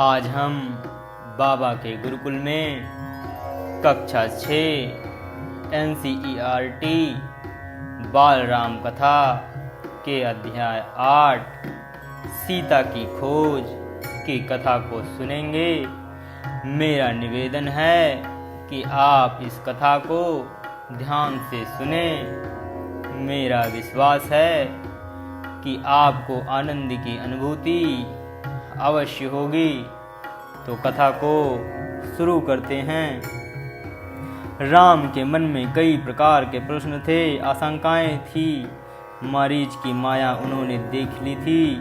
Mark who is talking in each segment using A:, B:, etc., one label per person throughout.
A: आज हम बाबा के गुरुकुल में कक्षा 6 NCERT बाल राम कथा के अध्याय 8 सीता की खोज की कथा को सुनेंगे। मेरा निवेदन है कि आप इस कथा को ध्यान से सुनें। मेरा विश्वास है कि आपको आनंद की अनुभूति अवश्य होगी। तो कथा को शुरू करते हैं। राम के मन में कई प्रकार के प्रश्न थे, आशंकाएं थी। मारीच की माया उन्होंने देख ली थी।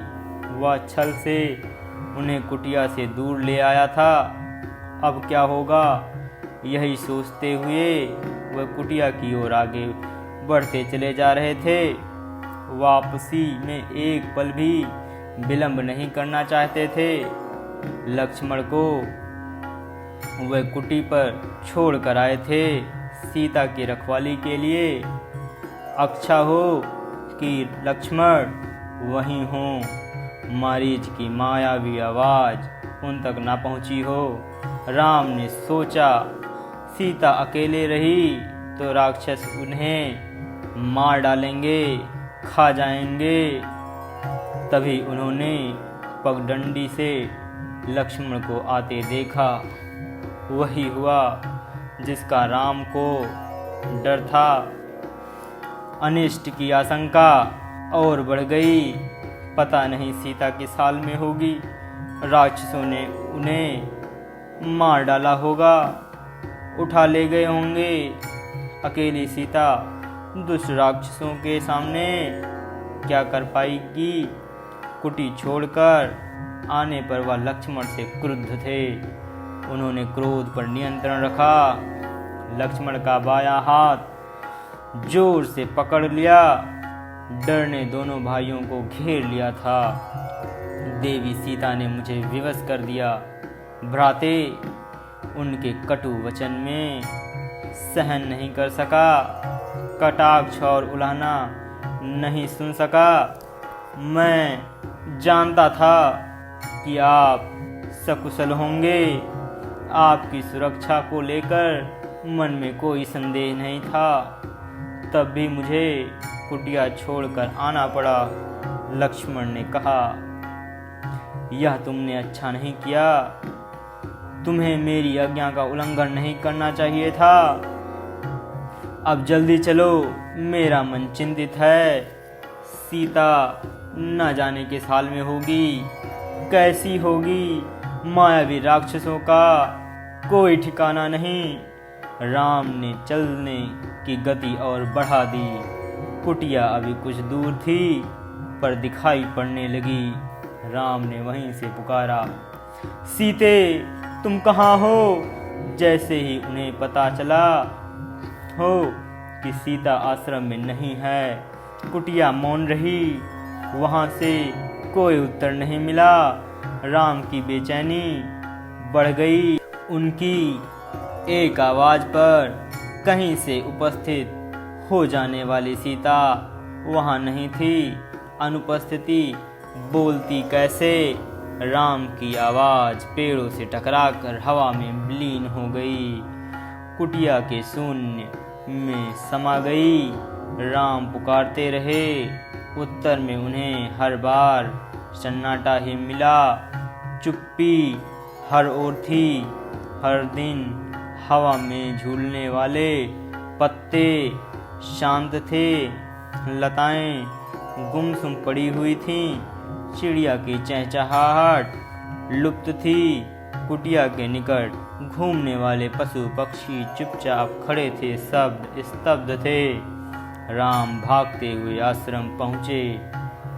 A: वह छल से उन्हें कुटिया से दूर ले आया था। अब क्या होगा, यही सोचते हुए वह कुटिया की ओर आगे बढ़ते चले जा रहे थे। वापसी में एक पल भी विलंब नहीं करना चाहते थे। लक्ष्मण को वह कुटी पर छोड़ कर आए थे सीता की रखवाली के लिए। अच्छा हो कि लक्ष्मण वहीं हो, मारीच की मायावी आवाज उन तक ना पहुंची हो। राम ने सोचा, सीता अकेले रही तो राक्षस उन्हें मार डालेंगे, खा जाएंगे। तभी उन्होंने पगडंडी से लक्ष्मण को आते देखा। वही हुआ जिसका राम को डर था। अनिष्ट की आशंका और बढ़ गई। पता नहीं सीता किस हाल में होगी। राक्षसों ने उन्हें मार डाला होगा, उठा ले गए होंगे। अकेली सीता दुष्ट राक्षसों के सामने क्या कर पाएगी। कुटी छोड़कर आने पर वह लक्ष्मण से क्रुद्ध थे। उन्होंने क्रोध पर नियंत्रण रखा। लक्ष्मण का बायां हाथ जोर से पकड़ लिया। डर ने दोनों भाइयों को घेर लिया था। देवी सीता ने मुझे विवश कर दिया। भ्राते उनके कटु वचन में सहन नहीं कर सका। कटाक्ष और उलाहना नहीं सुन सका। मैं जानता था कि आप सकुशल होंगे। आपकी सुरक्षा को लेकर मन में कोई संदेह नहीं था। तब भी मुझे कुटिया छोड़कर आना पड़ा। लक्ष्मण ने कहा, यह तुमने अच्छा नहीं किया। तुम्हें मेरी आज्ञा का उल्लंघन नहीं करना चाहिए था। अब जल्दी चलो, मेरा मन चिंतित है। सीता न जाने किस हाल में होगी, कैसी होगी। मायावी राक्षसों का कोई ठिकाना नहीं। राम ने चलने की गति और बढ़ा दी। कुटिया अभी कुछ दूर थी पर दिखाई पड़ने लगी। राम ने वहीं से पुकारा, सीते तुम कहाँ हो। जैसे ही उन्हें पता चला हो कि सीता आश्रम में नहीं है, कुटिया मौन रही। वहां से कोई उत्तर नहीं मिला। राम की बेचैनी बढ़ गई। उनकी एक आवाज पर कहीं से उपस्थित हो जाने वाली सीता वहां नहीं थी। अनुपस्थिति बोलती कैसे। राम की आवाज पेड़ों से टकराकर हवा में विलीन हो गई, कुटिया के शून्य में समा गई। राम पुकारते रहे। उत्तर में उन्हें हर बार सन्नाटा ही मिला। चुप्पी हर ओर थी। हर दिन हवा में झूलने वाले पत्ते शांत थे। लताएं गुमसुम पड़ी हुई थीं। चिड़िया की चहचहाहट लुप्त थी। कुटिया के निकट घूमने वाले पशु पक्षी चुपचाप खड़े थे, शब्द स्तब्ध थे। राम भागते हुए आश्रम पहुँचे।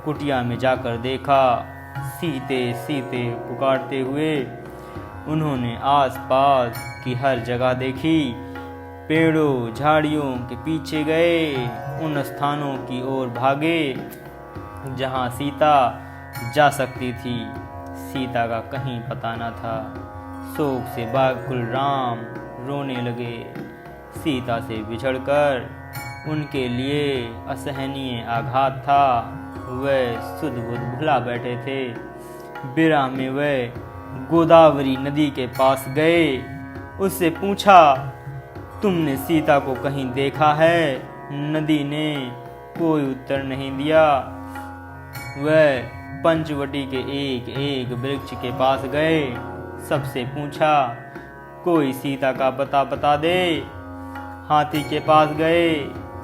A: कुटिया में जाकर देखा, सीते सीते पुकारते हुए उन्होंने आसपास की हर जगह देखी। पेड़ों झाड़ियों के पीछे गए। उन स्थानों की ओर भागे जहाँ सीता जा सकती थी। सीता का कहीं पता न था। शोक से व्याकुल राम रोने लगे। सीता से बिछड़कर उनके लिए असहनीय आघात था। वह सुध बुध भुला बैठे थे। विरह में वह गोदावरी नदी के पास गए। उससे पूछा, तुमने सीता को कहीं देखा है? नदी ने कोई उत्तर नहीं दिया। वह पंचवटी के एक एक वृक्ष के पास गए, सबसे पूछा, कोई सीता का पता बता दे। हाथी के पास गए,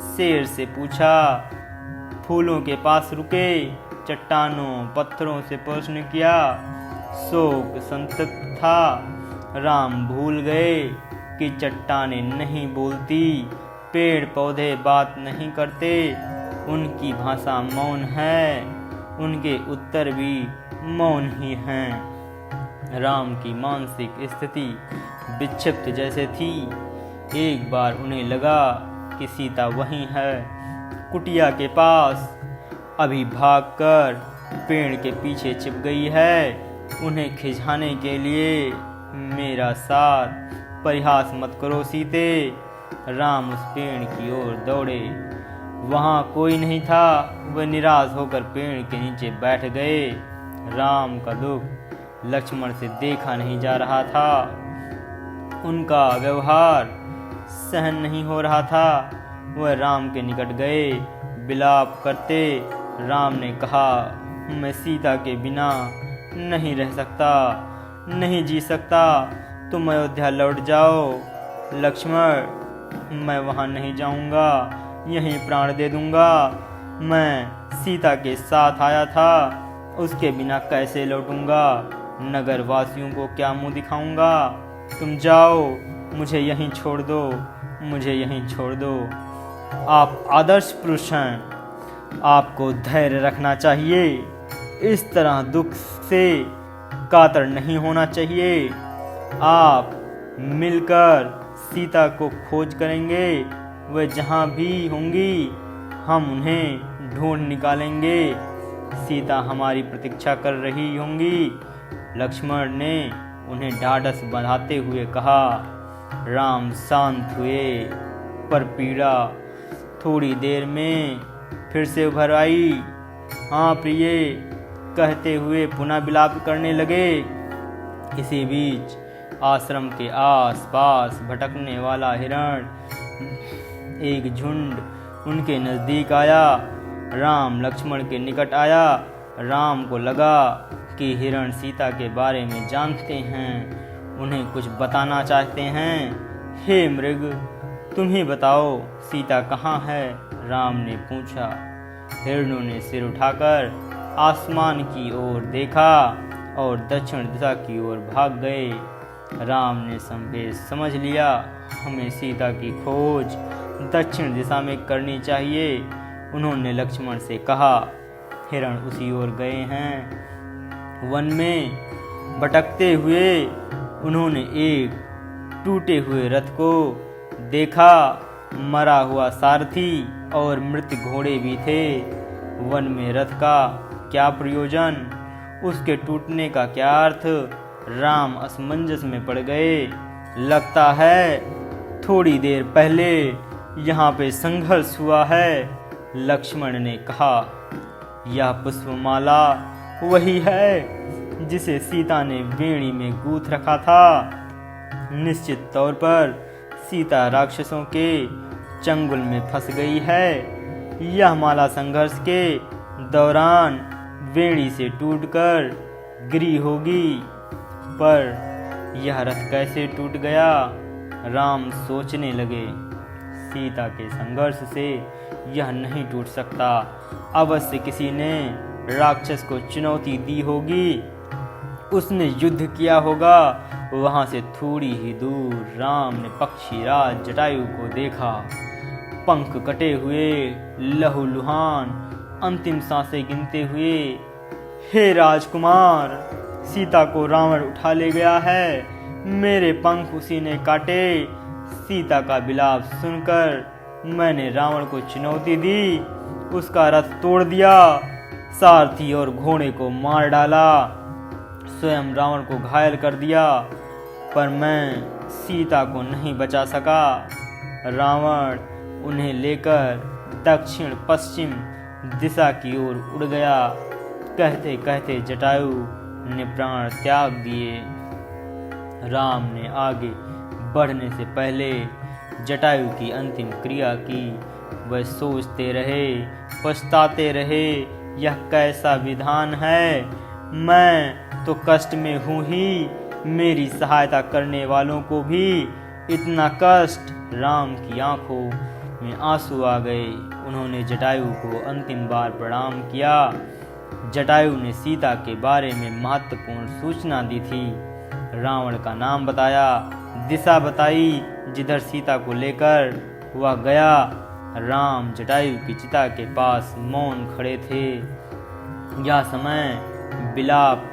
A: शेर से पूछा, फूलों के पास रुके, चट्टानों पत्थरों से प्रश्न किया। शोक संतप्त था, राम भूल गए कि चट्टानें नहीं बोलती, पेड़ पौधे बात नहीं करते, उनकी भाषा मौन है, उनके उत्तर भी मौन ही हैं। राम की मानसिक स्थिति विक्षिप्त जैसे थी। एक बार उन्हें लगा कि सीता वहीं है, कुटिया के पास, अभी भागकर पेड़ के पीछे छिप गई है। उन्हें खिंचाने के लिए मेरा साथ, परिहास मत करो सीते। राम उस पेड़ की ओर दौड़े, वहाँ कोई नहीं था। वह निराश होकर पेड़ के नीचे बैठ गए। राम का दुख लक्ष्मण से देखा नहीं जा रहा था। उनका व्यवहार सहन नहीं हो रहा था। वह राम के निकट गए, विलाप करते। राम ने कहा, मैं सीता के बिना नहीं रह सकता, नहीं जी सकता, तुम अयोध्या लौट जाओ। लक्ष्मण, मैं वहाँ नहीं जाऊँगा, यहीं प्राण दे दूँगा। मैं सीता के साथ आया था, उसके बिना कैसे लौटूंगा? नगर वासियों को क्या मुंह दिखाऊंगा? तुम जाओ, मुझे यहीं छोड़ दो, मुझे यहीं छोड़ दो। आप आदर्श पुरुष हैं, आपको धैर्य रखना चाहिए, इस तरह दुख से कातर नहीं होना चाहिए। आप मिलकर सीता को खोज करेंगे, वह जहाँ भी होंगी हम उन्हें ढूंढ निकालेंगे। सीता हमारी प्रतीक्षा कर रही होंगी। लक्ष्मण ने उन्हें ढाढ़स बंधाते हुए कहा। राम शांत हुए, पर पीड़ा थोड़ी देर में फिर से उभर आई। हाँ प्रिय, कहते हुए पुनः विलाप करने लगे। इसी बीच आश्रम के आसपास भटकने वाला हिरण एक झुंड उनके नजदीक आया। राम लक्ष्मण के निकट आया। राम को लगा कि हिरण सीता के बारे में जानते हैं, उन्हें कुछ बताना चाहते हैं। हे मृग, तुम ही बताओ, सीता कहाँ है? राम ने पूछा। हिरणों ने सिर उठाकर आसमान की ओर देखा और दक्षिण दिशा की ओर भाग गए। राम ने संभेद समझ लिया, हमें सीता की खोज दक्षिण दिशा में करनी चाहिए। उन्होंने लक्ष्मण से कहा। हिरण उसी ओर गए हैं। वन में भटकते हुए उन्होंने एक टूटे हुए रथ को देखा। मरा हुआ सारथी और मृत घोड़े भी थे। वन में रथ का क्या प्रयोजन, उसके टूटने का क्या अर्थ? राम असमंजस में पड़ गए। लगता है थोड़ी देर पहले यहाँ पे संघर्ष हुआ है, लक्ष्मण ने कहा। यह पुष्पमाला वही है जिसे सीता ने वेणी में गूंथ रखा था। निश्चित तौर पर सीता राक्षसों के चंगुल में फंस गई है। यह माला संघर्ष के दौरान वेणी से टूटकर गिरी होगी, पर यह रथ कैसे टूट गया? राम सोचने लगे। सीता के संघर्ष से यह नहीं टूट सकता। अवश्य किसी ने राक्षस को चुनौती दी होगी, उसने युद्ध किया होगा। वहां से थोड़ी ही दूर राम ने पक्षीराज जटायु को देखा। पंख कटे हुए, लहूलुहान, अंतिम सांसें गिनते हुए। हे राजकुमार, सीता को रावण उठा ले गया है, मेरे पंख उसी ने काटे। सीता का विलाप सुनकर मैंने रावण को चुनौती दी, उसका रथ तोड़ दिया, सारथी और घोड़े को मार डाला, स्वयं रावण को घायल कर दिया, पर मैं सीता को नहीं बचा सका। रावण उन्हें लेकर दक्षिण पश्चिम दिशा की ओर उड़ गया। कहते कहते जटायु ने प्राण त्याग दिए। राम ने आगे बढ़ने से पहले जटायु की अंतिम क्रिया की। वह सोचते रहे, पछताते रहे, यह कैसा विधान है। मैं तो कष्ट में हूँ ही, मेरी सहायता करने वालों को भी इतना कष्ट। राम की आंखों में आंसू आ गए। उन्होंने जटायु को अंतिम बार प्रणाम किया। जटायु ने सीता के बारे में महत्वपूर्ण सूचना दी थी। रावण का नाम बताया, दिशा बताई जिधर सीता को लेकर वह गया। राम जटायु की चिता के पास मौन खड़े थे। यह समय विलाप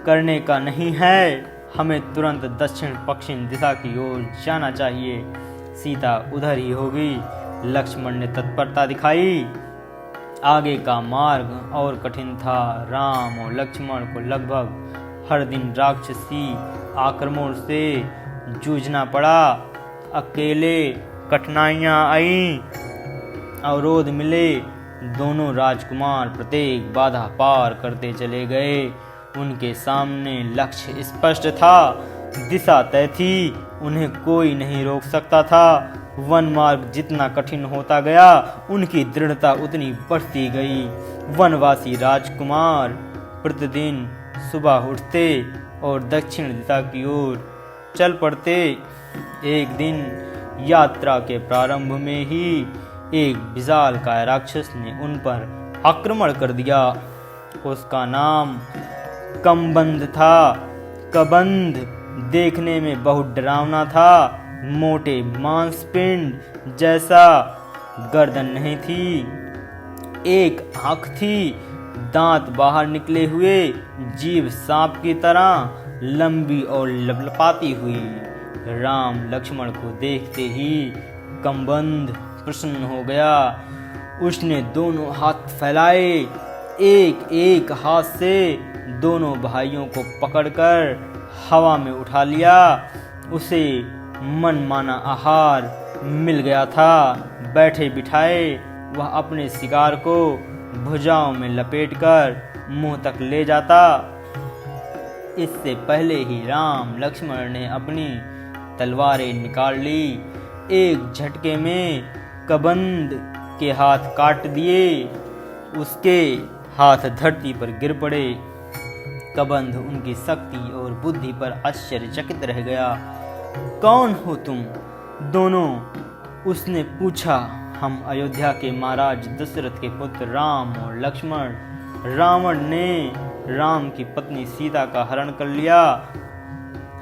A: करने का नहीं है, हमें तुरंत दक्षिण पश्चिम दिशा की ओर जाना चाहिए। सीता उधर ही होगी। लक्ष्मण ने तत्परता दिखाई। आगे का मार्ग और कठिन था। राम और लक्ष्मण को लगभग हर दिन राक्षसी आक्रमण से जूझना पड़ा। अकेले कठिनाइयां आईं, अवरोध मिले। दोनों राजकुमार प्रत्येक बाधा पार करते चले गए। उनके सामने लक्ष्य स्पष्ट था, दिशा तय थी, उन्हें कोई नहीं रोक सकता था। वन मार्ग जितना कठिन होता गया, उनकी दृढ़ता उतनी बढ़ती गई। वनवासी राजकुमार प्रतिदिन सुबह उठते और दक्षिण दिशा की ओर चल पड़ते। एक दिन यात्रा के प्रारंभ में ही एक विशालकाय राक्षस ने उन पर आक्रमण कर दिया। उसका नाम कबंध था। कबंध देखने में बहुत डरावना था। मोटे मांसपिंड जैसा, गर्दन नहीं थी, एक आंख थी, दांत बाहर निकले हुए, जीभ सांप की तरह लंबी और लपलपाती हुई। राम लक्ष्मण को देखते ही कबंध प्रसन्न हो गया। उसने दोनों हाथ फैलाए, एक एक हाथ से दोनों भाइयों को पकड़कर हवा में उठा लिया। उसे मनमाना आहार मिल गया था। बैठे बिठाए वह अपने शिकार को भुजाओं में लपेटकर मुंह तक ले जाता। इससे पहले ही राम लक्ष्मण ने अपनी तलवारें निकाल ली। एक झटके में कबंध के हाथ काट दिए। उसके हाथ धरती पर गिर पड़े। कबंध उनकी शक्ति और बुद्धि पर आश्चर्यचकित रह गया। कौन हो तुम दोनों? उसने पूछा। हम अयोध्या के महाराज दशरथ के पुत्र राम और लक्ष्मण। रावण ने राम की पत्नी सीता का हरण कर लिया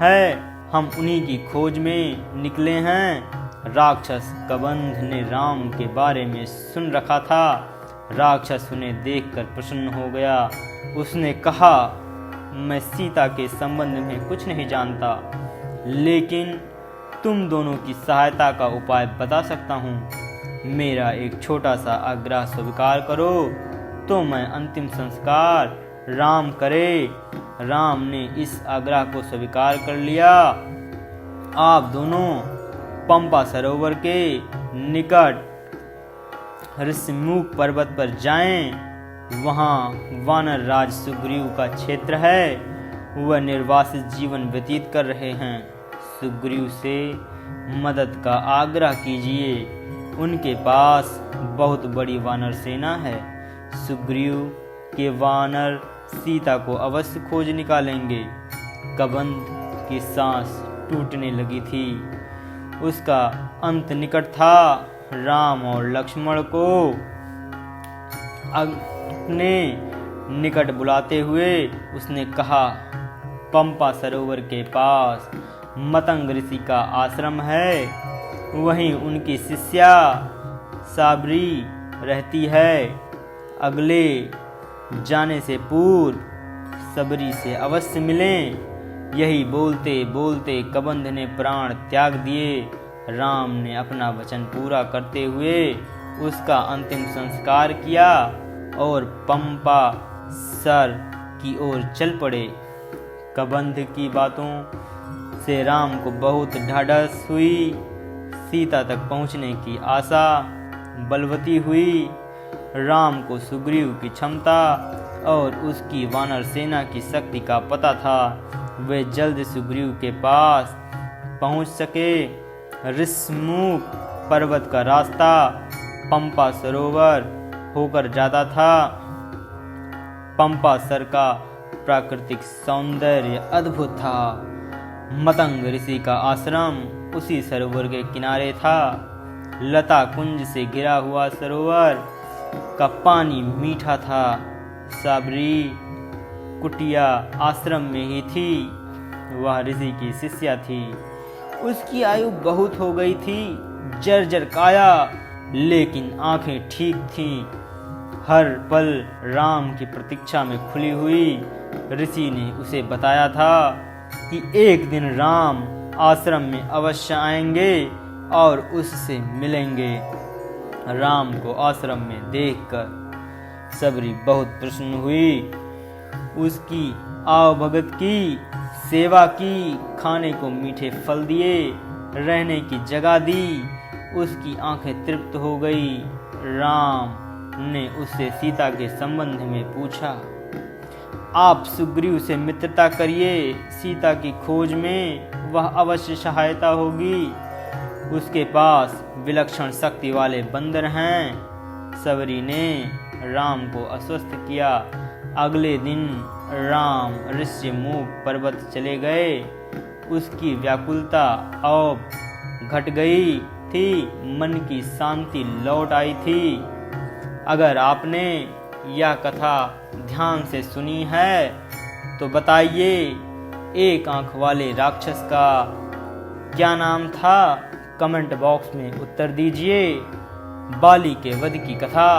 A: है, हम उन्हीं की खोज में निकले हैं। राक्षस कबंध ने राम के बारे में सुन रखा था। राक्षस उन्हें देखकर प्रसन्न हो गया। उसने कहा, मैं सीता के संबंध में कुछ नहीं जानता, लेकिन तुम दोनों की सहायता का उपाय बता सकता हूँ। मेरा एक छोटा सा आग्रह स्वीकार करो तो मैं अंतिम संस्कार राम करे। राम ने इस आग्रह को स्वीकार कर लिया। आप दोनों पंपा सरोवर के निकट ऋषिमुख पर्वत पर जाएं। वहाँ वानर राज सुग्रीव का क्षेत्र है। वह निर्वासित जीवन व्यतीत कर रहे हैं। सुग्रीव से मदद का आग्रह कीजिए। उनके पास बहुत बड़ी वानर सेना है। सुग्रीव के वानर सीता को अवश्य खोज निकालेंगे। कबंध की सांस टूटने लगी थी। उसका अंत निकट था। राम और लक्ष्मण को अपने निकट बुलाते हुए उसने कहा, पंपा सरोवर के पास मतंग ऋषि का आश्रम है। वहीं उनकी शिष्या साबरी रहती है। अगले जाने से पूर्व सबरी से अवश्य मिलें। यही बोलते बोलते कबंध ने प्राण त्याग दिए। राम ने अपना वचन पूरा करते हुए उसका अंतिम संस्कार किया और पंपा सर की ओर चल पड़े। कबंध की बातों से राम को बहुत ढाढ़स हुई। सीता तक पहुंचने की आशा बलवती हुई। राम को सुग्रीव की क्षमता और उसकी वानर सेना की शक्ति का पता था, वे जल्द सुग्रीव के पास पहुंच सके। ऋष्यमुख पर्वत का रास्ता पंपा सरोवर होकर जाता था। पंपा सर का प्राकृतिक सौंदर्य अद्भुत था। मतंग ऋषि का आश्रम उसी सरोवर के किनारे था। लता कुंज से घिरा हुआ सरोवर का पानी मीठा था। सबरी कुटिया आश्रम में ही थी। वह ऋषि की शिष्या थी। उसकी आयु बहुत हो गई थी, जर्जर काया, लेकिन आंखें ठीक थीं। हर पल राम की प्रतीक्षा में खुली हुई। ऋषि ने उसे बताया था कि एक दिन राम आश्रम में अवश्य आएंगे और उससे मिलेंगे। राम को आश्रम में देखकर सबरी बहुत प्रसन्न हुई। उसकी आवभगत की, सेवा की, खाने को मीठे फल दिए, रहने की जगह दी। उसकी आंखें तृप्त हो गई। राम ने उससे सीता के संबंध में पूछा। आप सुग्रीव से मित्रता करिए, सीता की खोज में वह अवश्य सहायता होगी। उसके पास विलक्षण शक्ति वाले बंदर हैं। सबरी ने राम को आश्वस्त किया। अगले दिन राम ऋष्यमुख पर्वत चले गए। उसकी व्याकुलता अब घट गई थी, मन की शांति लौट आई थी। अगर आपने यह कथा ध्यान से सुनी है तो बताइए, एक आंख वाले राक्षस का क्या नाम था? कमेंट बॉक्स में उत्तर दीजिए। बाली के वध की कथा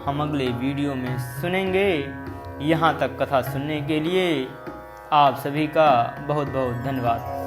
A: हम अगले वीडियो में सुनेंगे। यहाँ तक कथा सुनने के लिए आप सभी का बहुत बहुत धन्यवाद।